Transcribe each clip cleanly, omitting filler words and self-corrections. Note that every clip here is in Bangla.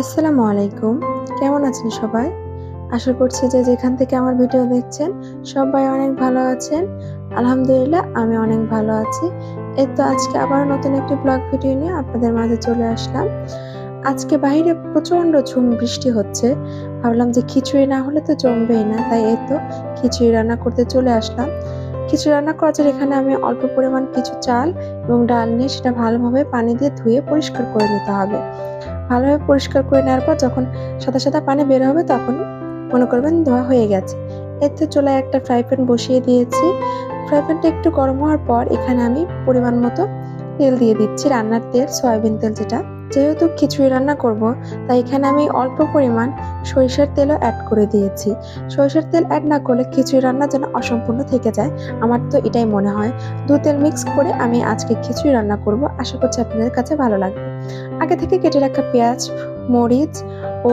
আসসালামু আলাইকুম। কেমন আছেন সবাই? আশা করছি যে যেখান থেকে আমার ভিডিও দেখছেন সবাই অনেক ভালো আছেন। আলহামদুলিল্লাহ আমি অনেক ভালো আছি। এই তো আজকে আবারও নতুন একটি ব্লগ ভিডিও নিয়ে আপনাদের মাঝে চলে আসলাম। আজকে বাইরে প্রচণ্ড বৃষ্টি হচ্ছে। ভাবলাম যে খিচুড়ি না হলে তো জমবেই না। তাই এই তো খিচুড়ি রান্না করতে চলে আসলাম। খিচুড়ি রান্না করার জন্য এখানে আমি অল্প পরিমাণ কিছু চাল এবং ডাল নিয়ে সেটা ভালোভাবে পানি দিয়ে ধুয়ে পরিষ্কার করে নিতে হবে। ভালোভাবে পরিষ্কার করে নেওয়ার পর যখন সাদা সাদা পানি বের হবে তখন মনে করবেন ধোয়া হয়ে গেছে। এতে চুলায় একটা ফ্রাই প্যান বসিয়ে দিয়েছি। ফ্রাই প্যানটা একটু গরম হওয়ার পর এখানে আমি পরিমাণ মতো তেল দিয়ে দিচ্ছি, রান্নার তেল, সয়াবিন তেল যেটা। যেহেতু খিচুড়ি রান্না করব তাই এখানে আমি অল্প পরিমাণ সরিষার তেলও অ্যাড করে দিয়েছি। সরিষার তেল অ্যাড না করলে খিচুড়ি রান্না যেন অসম্পূর্ণ থেকে যায়, আমার তো এটাই মনে হয়। দু তেল মিক্স করে আমি আজকে খিচুড়ি রান্না করব, আশা করছি আপনাদের কাছে ভালো লাগবে। আগে থেকে কেটে রাখা পেঁয়াজ, মরিচ ও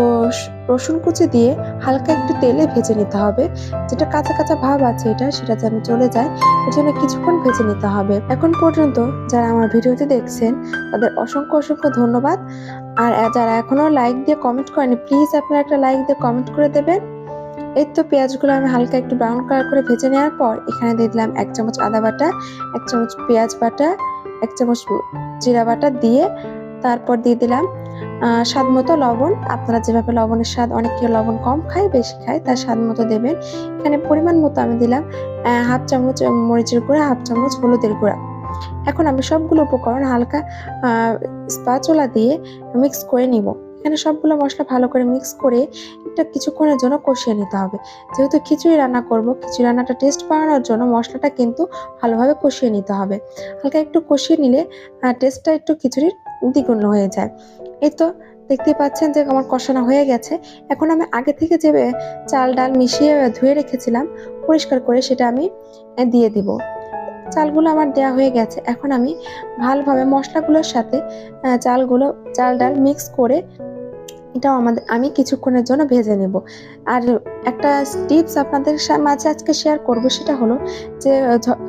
রসুন কুচি দিয়ে হালকা একটু তেলে ভেজে নিতে হবে। যেটা কাঁচা কাঁচা ভাব আছে সেটা যেন চলে যায়, এর জন্য কিছুক্ষণ ভেজে নিতে হবে। এখন পর্যন্ত যারা আমার ভিডিওটি দেখছেন তাদের অসংখ্য অসংখ্য ধন্যবাদ। আর যারা এখনো লাইক দিয়ে কমেন্ট করেনি, প্লিজ আপনারা একটা লাইক দিয়ে কমেন্ট করে দেবেন। এই তো পেঁয়াজগুলো আমি হালকা একটু ব্রাউন কালার করে ভেজে নেওয়ার পর এখানে দিয়ে দিলাম 1 চামচ আদা বাটা, 1 চামচ পেঁয়াজ বাটা, 1 চামচ জিরা বাটা দিয়ে তারপর দিয়ে দিলাম স্বাদ মতো লবণ। আপনারা যেভাবে লবণের স্বাদ, অনেকে লবণ কম খায় বেশি খায়, তার স্বাদ মতো দেবেন। এখানে পরিমাণ মতো আমি দিলাম 1/2 চামচ মরিচের গুঁড়া, 1/2 চামচ হলুদের গুঁড়া। এখন আমি সবগুলো উপকরণ হালকা স্প্যাচুলা দিয়ে মিক্স করে নিব। এখানে সবগুলো মশলা ভালো করে মিক্স করে এটা কিছুক্ষণের জন্য কষিয়ে নিতে হবে। যেহেতু খিচুড়ি রান্না করব, খিচুড়ি রান্নাটা টেস্ট বাড়ানোর জন্য মশলাটা কিন্তু ভালোভাবে কষিয়ে নিতে হবে। হালকা একটু কষিয়ে নিলে টেস্টটা একটু খিচুড়ির দ্বিগুণ হয়ে যায়। এই তো দেখতে পাচ্ছেন যে আমার কষানো হয়ে গেছে। এখন আমি আগে থেকে যে চাল ডাল মিশিয়ে ধুয়ে রেখেছিলাম পরিষ্কার করে, সেটা আমি দিয়ে দিব। চালগুলো আমার দেওয়া হয়ে গেছে। এখন আমি ভালোভাবে মশলাগুলোর সাথে চাল ডাল মিক্স করে এটাও আমি কিছুক্ষণের জন্য ভেজে নেব। আর একটা টিপস আপনাদের মাঝে আজকে শেয়ার করব, সেটা হলো যে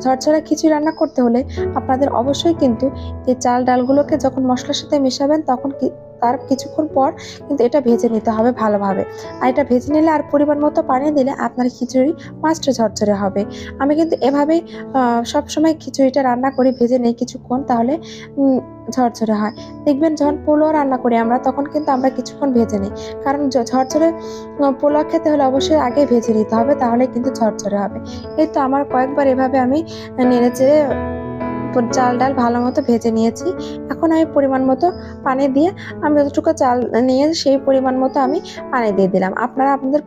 ঝরঝরা খিচুড়ি রান্না করতে হলে আপনাদের অবশ্যই কিন্তু এই চাল ডালগুলোকে যখন মশলার সাথে মেশাবেন তখন তার কিছুক্ষণ পর কিন্তু এটা ভেজে নিতে হবে ভালোভাবে। আর এটা ভেজে নিলে আর পরিমাণ মতো পানি দিলে আপনার খিচুড়ি মাস্ট ঝরঝরে হবে। আমি কিন্তু এভাবেই সবসময় খিচুড়িটা রান্না করি, ভেজে নেই কিছুক্ষণ, তাহলে ঝরঝরে হয়। দেখবেন যখন পোলাও রান্না করি আমরা তখন কিন্তু আমরা কিছুক্ষণ ভেজে নিই, কারণ ঝরঝরে পোলাও খেতে হলে অবশ্যই আগে ভেজে নিতে হবে, তাহলে কিন্তু ঝরঝরে হবে। এই তো আমার কয়েকবার এভাবে আমি নেড়েচেড়ে চাল ডাল ভালো মতো ভেজে নিয়েছি। এখন আমি পরিমাণ মতো পানি দিয়ে, আমি যতটুকু চাল নিয়ে সেই পরিমাণ মতো আমি পানি দিয়ে দিলাম। আপনারা আপনাদের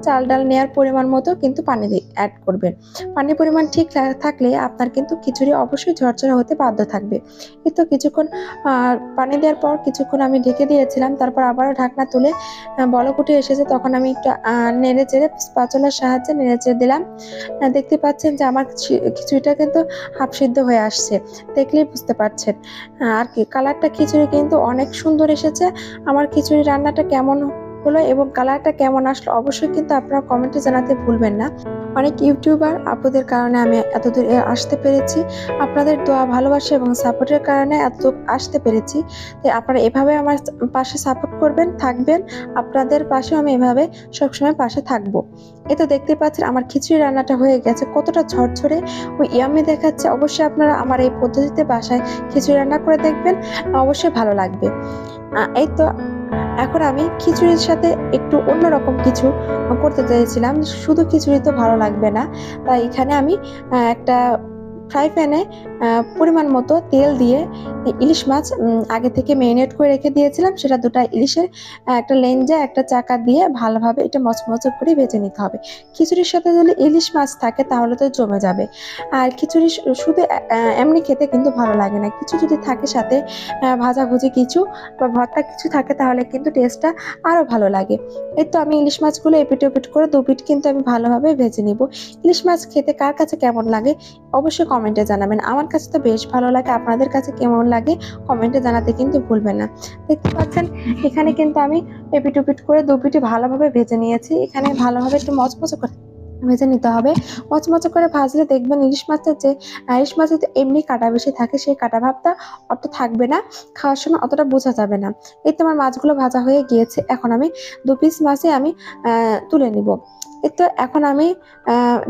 চাল ডাল নেওয়ার পরিমাণ মতো কিন্তু পানি অ্যাড করবেন। পানির পরিমাণ ঠিক থাকলে আপনার কিন্তু খিচুড়ি অবশ্যই ঝরঝরে হতে বাধ্য থাকবে। এই তো কিছুক্ষণ পানি দেওয়ার পর কিছুক্ষণ আমি ঢেকে দিয়েছিলাম, তারপর আবারও ঢাকনা তুলে বলক উঠে এসেছে, তখন আমি একটু নেড়ে চেড়ে স্প্যাচুলার সাহায্যে নেড়ে চেড়ে দিলাম। দেখতে পাচ্ছেন যে আমার খিচুড়িটা কিন্তু হাফ সিদ্ধ হয়ে আসছে, দেখলেই বুঝতে পারছেন। আর কি কালারটা খিচুড়ি কিন্তু অনেক সুন্দর এসেছে। আমার খিচুড়ি রান্নাটা কেমন হলো এবং কালারটা কেমন আসলো অবশ্যই কিন্তু আপনারা কমেন্টে জানাতে ভুলবেন না। অনেক ইউটিউবার আপুদের কারণে আমি এতদূর আসতে পেরেছি। আপনাদের দোয়া, ভালোবাসা এবং সাপোর্টের কারণে এতদূর আসতে পেরেছি। তাই আপনারা এভাবে আমার পাশে সাপোর্ট করবেন, থাকবেন। আপনাদের পাশেও আমি এভাবে সবসময় পাশে থাকবো। এই তো দেখতে পাচ্ছেন আমার খিচুড়ি রান্নাটা হয়ে গেছে, কতটা ঝরঝরে ও ইয়াম্মি দেখাচ্ছে। অবশ্যই আপনারা আমার এই পদ্ধতিতে বাসায় খিচুড়ি রান্না করে দেখবেন, অবশ্যই ভালো লাগবে। এই তো এখন আমি খিচুড়ির সাথে একটু অন্যরকম কিছু করতে চাইছিলাম। শুধু খিচুড়ি তো ভালো লাগবে না, তাই এখানে আমি একটা ফ্রাই প্যানে পরিমাণ মতো তেল দিয়ে ইলিশ মাছ আগে থেকে ম্যারিনেট করে রেখে দিয়েছিলাম, সেটা দুটো ইলিশের একটা লেঞ্জা একটা চাকা দিয়ে ভালোভাবে এটা মচমচে করে ভেজে নিতে হবে। খিচুড়ির সাথে যদি ইলিশ মাছ থাকে তাহলে তো জমে যাবে। আর খিচুড়ি শুধু এমনি খেতে কিন্তু ভালো লাগে না, কিছু যদি থাকে সাথে ভাজাভুজি কিছু বা ভর্তা কিছু থাকে তাহলে কিন্তু টেস্টটা আরও ভালো লাগে। এই তো আমি ইলিশ মাছগুলো এপিট ওপিট করে দু পিঠ কিন্তু আমি ভালোভাবে ভেজে নিব। ইলিশ মাছ খেতে কার কাছে কেমন লাগে অবশ্যই কমেন্টে জানাবেন। আমার কাছে তো বেশ ভালো লাগে, আপনাদের কাছে কেমন লাগে কমেন্টে জানাতে কিন্তু ভুলবেন না। দেখতে পাচ্ছেন এখানে কিন্তু আমি এপিট ওপিট করে দু পিঠে ভালোভাবে ভেজে নিয়েছি। এখানে ভালোভাবে একটু মচমচে করে ভেজে নিতে হবে। মচমচে করে ভাজলে দেখবেন ইলিশ মাছের তো এমনি কাঁটা বেশি থাকে, সেই কাঁটা ভাবটা অত থাকবে না, খাওয়ার সময় অতটা বোঝা যাবে না। এই তো আমার মাছগুলো ভাজা হয়ে গিয়েছে, এখন আমি 2 পিস মাছে আমি তুলে নিব। এই তো এখন আমি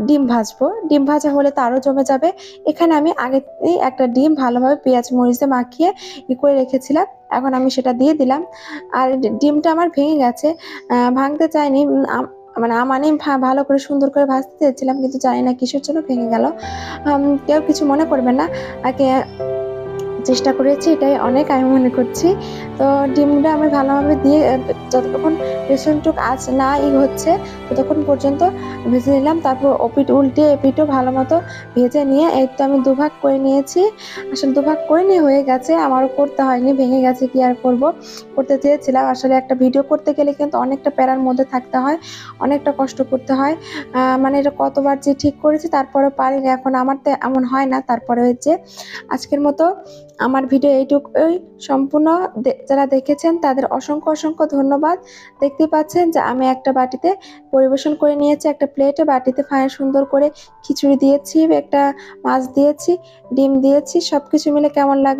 ডিম ভাজবো, ডিম ভাজা হলে তো আরও জমে যাবে। এখানে আমি আগেই একটা ডিম ভালোভাবে পেঁয়াজ মরিচে মাখিয়ে করে রেখেছিলাম, এখন আমি সেটা দিয়ে দিলাম। আর ডিমটা আমার ভেঙে গেছে, ভাঙতে চাইনি, মানে আমি ভালো করে সুন্দর করে ভাজতে চেয়েছিলাম, কিন্তু জানি না কিসের জন্য ভেঙে গেল। কেউ কিছু মনে করবেন না, আগে চেষ্টা করেছি এটাই অনেক আমি মনে করছি। তো ডিমটা আমি ভালোভাবে দিয়ে যতক্ষণ বেসনটুক আঁচ না হচ্ছে ততক্ষণ পর্যন্ত ভেজে নিলাম। তারপর উল্টে এপিঠও ভালো মতো ভেজে নিয়ে এই তো আমি দুভাগ করে নিয়েছি। আসলে দুভাগ করে নিয়ে হয়ে গেছে, আমারও করতে হয়নি, ভেঙে গেছে কি আর করব, করতে চেয়েছিলাম। আসলে একটা ভিডিও করতে গেলে কিন্তু অনেকটা প্যারার মধ্যে থাকতে হয়, অনেকটা কষ্ট করতে হয়। মানে এটা কতবার যে ঠিক করেছি তারপরেও পারিনি, এখন আমার তো এমন হয় না। তারপরে হচ্ছে আজকের মতো আমার ভিডিও এইটুকুই সম্পূর্ণ। যারা দেখেছেন তাদের অসংখ্য অসংখ্য ধন্যবাদ। দেখতে পাচ্ছেন যে আমি একটা বাটিতে পরিবেশন করে নিয়েছি, একটা প্লেটে বাটিতে সুন্দর করে খিচুড়ি দিয়েছি, একটা মাছ দিয়েছি, ডিম দিয়েছি, সবকিছু মিলে কেমন লাগলো